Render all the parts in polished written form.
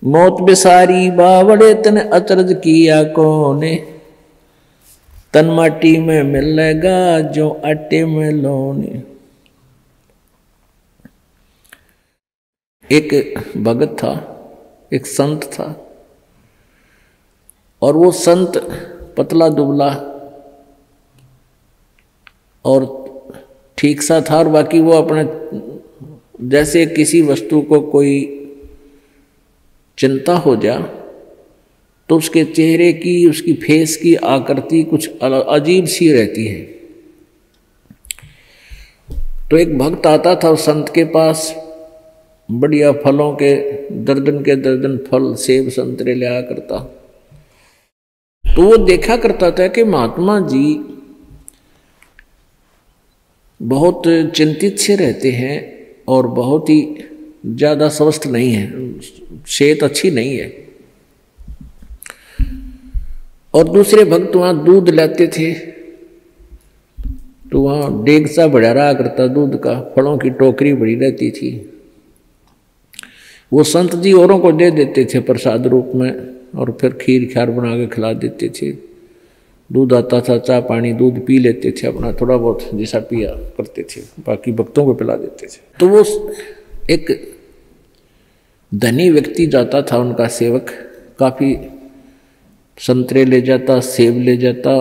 मौत बेसारी बावड़े तन अतरज किया कोने, तन माटी में मिलेगा जो आटे में लोने। एक भगत था, एक संत था, और वो संत पतला दुबला और ठीक सा था, और बाकी वो अपने जैसे किसी वस्तु को कोई चिंता हो जा तो उसके चेहरे की, उसकी फेस की आकृति कुछ अजीब सी रहती है। तो एक भक्त आता था उस संत के पास, बढ़िया फलों के दर्जन फल, सेब संतरे ले आया करता। तो वो देखा करता था कि महात्मा जी बहुत चिंतित से रहते हैं और बहुत ही ज़्यादा स्वस्थ नहीं है, सेहत अच्छी नहीं है। और दूसरे भक्त वहाँ दूध लाते थे तो वहाँ डेग सा बढ़ा रहा करता दूध का, फलों की टोकरी बड़ी रहती थी। वो संत जी औरों को दे देते थे प्रसाद रूप में, और फिर खीर ख्यार बना के खिला देते थे। दूध आता था, चाय पानी दूध पी लेते थे, अपना थोड़ा बहुत जैसा पिया करते थे, बाकी भक्तों को पिला देते थे। तो वो एक धनी व्यक्ति जाता था, उनका सेवक, काफ़ी संतरे ले जाता, सेब ले जाता,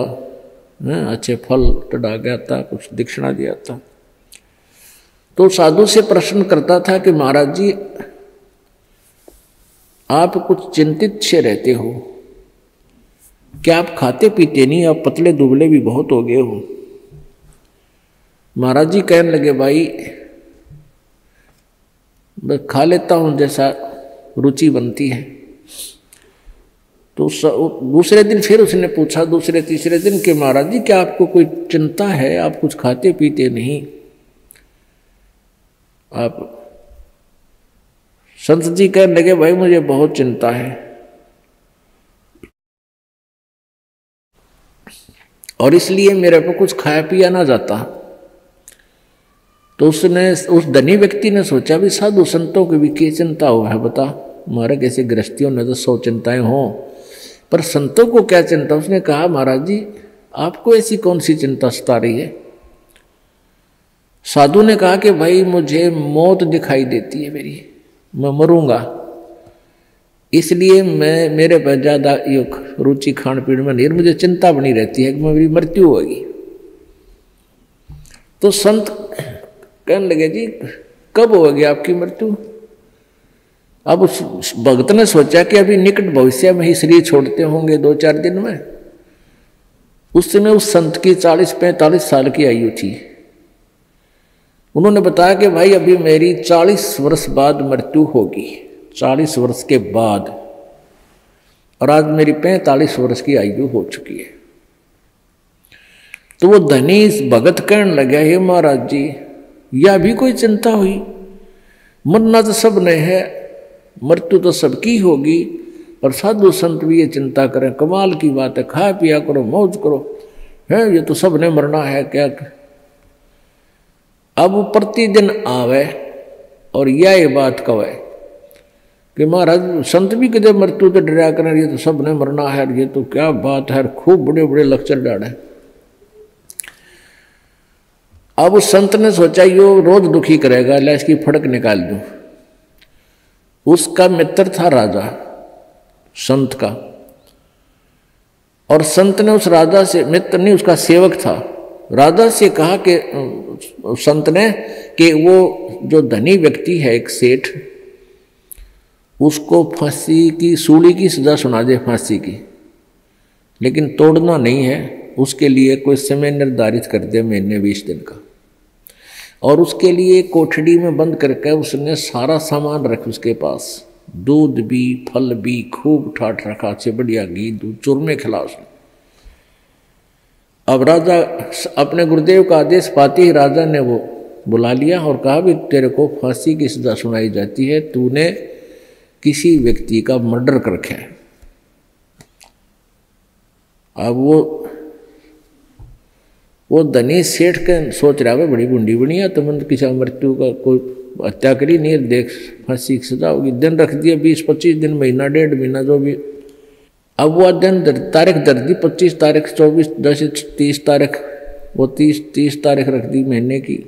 अच्छे फल चढ़ा के आता, कुछ दक्षिणा दिया था। तो साधु से प्रश्न करता था कि महाराज जी आप कुछ चिंतित से रहते हो, क्या आप खाते पीते नहीं, आप पतले दुबले भी बहुत हो गए हो। महाराज जी कहने लगे भाई मैं खा लेता हूं जैसा रुचि बनती है। तो दूसरे दिन फिर उसने पूछा, दूसरे तीसरे दिन कि महाराज जी क्या आपको कोई चिंता है, आप कुछ खाते पीते नहीं। आप संत जी कहने लगे भाई मुझे बहुत चिंता है, और इसलिए मेरे को कुछ खाया पिया ना जाता। तो उसने, उस धनी व्यक्ति ने सोचा भी साधु संतों की भी क्या चिंता हो है बता, हमारे कैसे गृहस्थियों ने तो 100 चिंताएं हों, पर संतों को क्या चिंता। उसने कहा महाराज जी आपको ऐसी कौन सी चिंता सता रही है। साधु ने कहा कि भाई मुझे मौत दिखाई देती है मेरी, मैं मरूंगा, इसलिए मैं मेरे पर ज्यादा रुचि खान पीन में नहीं, मुझे चिंता बनी रहती है कि मेरी मृत्यु होगी। तो संत कहने लगे जी कब होगी आपकी मृत्यु। अब उस भक्त ने सोचा कि अभी निकट भविष्य में ही शरीर छोड़ते होंगे 2-4 दिन में। उस समय उस संत की 40-45 साल की आयु थी। उन्होंने बताया कि भाई अभी मेरी 40 वर्ष बाद मृत्यु होगी, 40 वर्ष के बाद, और आज मेरी 45 वर्ष की आयु हो चुकी है। तो वो धनी भगत कहने लगा हे महाराज जी यह भी कोई चिंता हुई, मरना तो सब ने है, मृत्यु तो सबकी होगी, और साधु संत भी ये चिंता करें, कमाल की बात है, खा पिया करो, मौज करो, है ये तो सब ने मरना है क्या। अब वो प्रतिदिन आवे और यह बात कहे कि महाराज संत भी किधर मृत्यु तो डरा करें, ये तो सब ने मरना है, ये तो क्या बात है, खूब बड़े बड़े लेक्चर डाले। अब उस संत ने सोचा यो रोज दुखी करेगा, ला इसकी फड़क निकाल दूं। उसका मित्र था राजा, संत का, और संत ने उस राजा से, मित्र नहीं उसका सेवक था, राजा से कहा कि संत ने कि वो जो धनी व्यक्ति है एक सेठ, उसको फांसी की, सूली की सजा सुना दे, फांसी की, लेकिन तोड़ना नहीं है, उसके लिए कोई समय निर्धारित कर दे, महीने 20 दिन का, और उसके लिए कोठड़ी में बंद करके उसने सारा सामान रख उसके पास, दूध भी फल भी खूब ठाठ रखा, अच्छे बढ़िया घी दूध चूरमे खिला उसने। अब राजा अपने गुरुदेव का आदेश पाते ही राजा ने वो बुला लिया और कहा भी तेरे को फांसी की सजा सुनाई जाती है, तूने किसी व्यक्ति का मर्डर कर रखा है। अब वो धनी सेठ के सोच रहा है बड़ी बुंडी बनी है, तो मन किसी मृत्यु का कोई हत्या करी नहीं देख फांसी की सजा होगी। दिन रख दिया 20-25 दिन, महीना 1.5 महीना जो भी। अब वह दिन तारीख दर दी 25 तारीख 24 10 30 तारीख, वो 30 तारीख रख दी महीने की,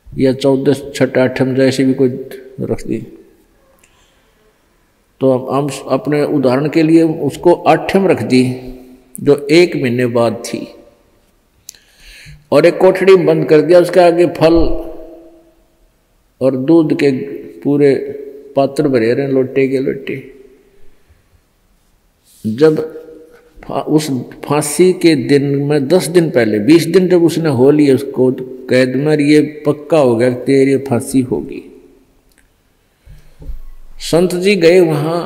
या 14 6 8 जैसे भी कोई रख दी। तो हम अपने उदाहरण के लिए उसको 8 रख दी जो 1 महीने बाद थी, और एक कोठड़ी में बंद कर दिया। उसके आगे फल और दूध के पूरे पात्र भरे रहे, लोटे के लोटे। जब उस फांसी के दिन में 10 दिन पहले 20 दिन जब उसने हो लिया उसको कैद में, ये पक्का हो गया कि तेरी फांसी होगी। संत जी गए वहां,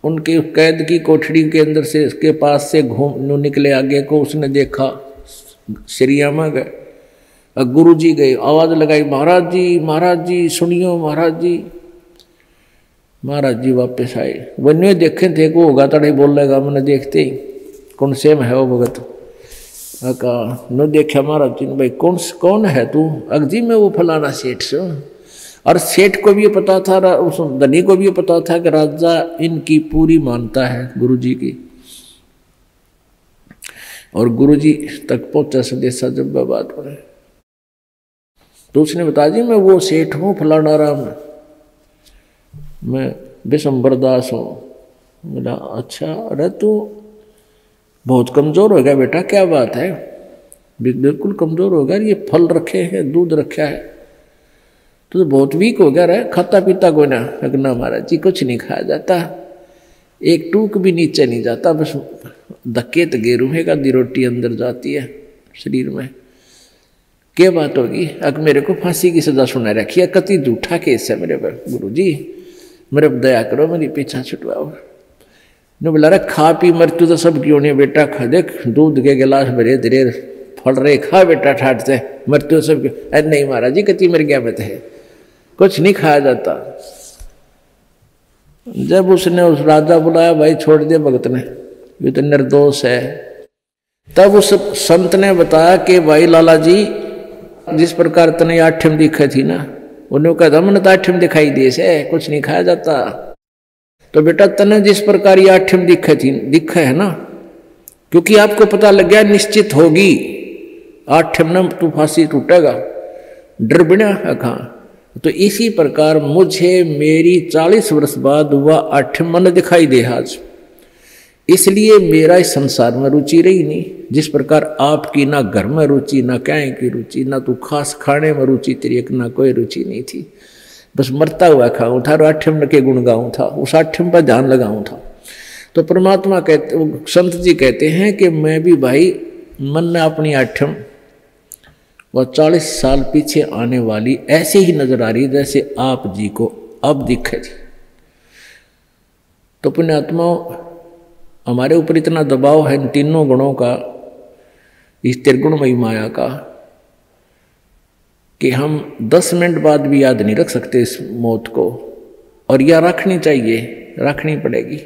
उनके कैद की कोठड़ी के अंदर से इसके पास से घूम निकले आगे को, उसने देखा श्रीयामा गए। गुरु जी गए, आवाज लगाई, महाराज जी सुनियो महाराज जी। महाराज जी वापस आए, वन्य देखे थे को होगा तड़े बोल लेगा, मैंने देखते ही कौन से में है वो भगत। कहा न देखा महाराज जी ने, भाई कौन है तू? अगजी में वो फलाना सेठ से। और सेठ को भी पता था, उस धनी को भी पता था कि राजा इनकी पूरी मानता है गुरु जी की, और गुरु जी तक पहुंचा संदेशा जब बात पड़े। तो उसने बताया जी मैं वो सेठ हूँ फलाना राम, मैं विशंबर दास हूँ। बोला अच्छा, अरे तू बहुत कमजोर हो गया बेटा, क्या बात है? बिल्कुल कमजोर हो गया, ये फल रखे हैं, दूध रखा है, तो बहुत वीक हो गया रे, खाता पीता को ना? ना महाराज जी कुछ नहीं खाया जाता, एक टूक भी नीचे नहीं जाता, बस धक्के तो गेरूहेगा दी रोटी अंदर जाती है शरीर में। क्या बात होगी? अब मेरे को फांसी की सजा सुना रखी है, कति झूठा केस है मेरे पर, गुरु जी मेरे दया करो, मेरी पीछा छुटवाओ। ने बोला रहा खा पी मृत्यु तो सब क्यों नहीं बेटा, खा देख दूध के गिलास भरे धीरे फल रहे, खा बेटा ठाट से, मृत्यु सब क्यों? अरे नहीं महाराज जी कति मर गया मत है, कुछ नहीं खाया जाता। जब उसने उस राजा बुलाया, भाई छोड़ दिया भगत ने, ये तो निर्दोष है। तब उस संत ने बताया कि भाई लाला जी जिस प्रकार तने 8 दिखे थी ना, उन्होंने कहा था मैंने तो 8 दिखाई दिए से, कुछ नहीं खाया जाता। तो बेटा तने जिस प्रकार ये 8 दिखे है ना, क्योंकि आपको पता लग गया निश्चित होगी 8 न तू फांसी टूटेगा, डर बिना कहा। तो इसी प्रकार मुझे मेरी 40 वर्ष बाद हुआ 8 मन दिखाई दे आज, इसलिए मेरा इस संसार में रुचि रही नहीं। जिस प्रकार आपकी ना घर में रुचि, ना कहीं की रुचि, ना तू खास खाने में रुचि तेरी, एक ना कोई रुचि नहीं थी, बस मरता हुआ खाऊं था, 8 के गुण गाऊं था, उस 8 पर ध्यान लगाऊं था। तो परमात्मा कहते, संत जी कहते हैं कि मैं भी भाई मन ने अपनी 8 वह 40 साल पीछे आने वाली ऐसे ही नजर आ रही जैसे आप जी को अब दिखे थी। तो पुण्यात्मा हमारे ऊपर इतना दबाव है इन तीनों गुणों का, इस त्रिगुणमयी माया का, कि हम 10 मिनट बाद भी याद नहीं रख सकते इस मौत को, और यह रखनी चाहिए, रखनी पड़ेगी।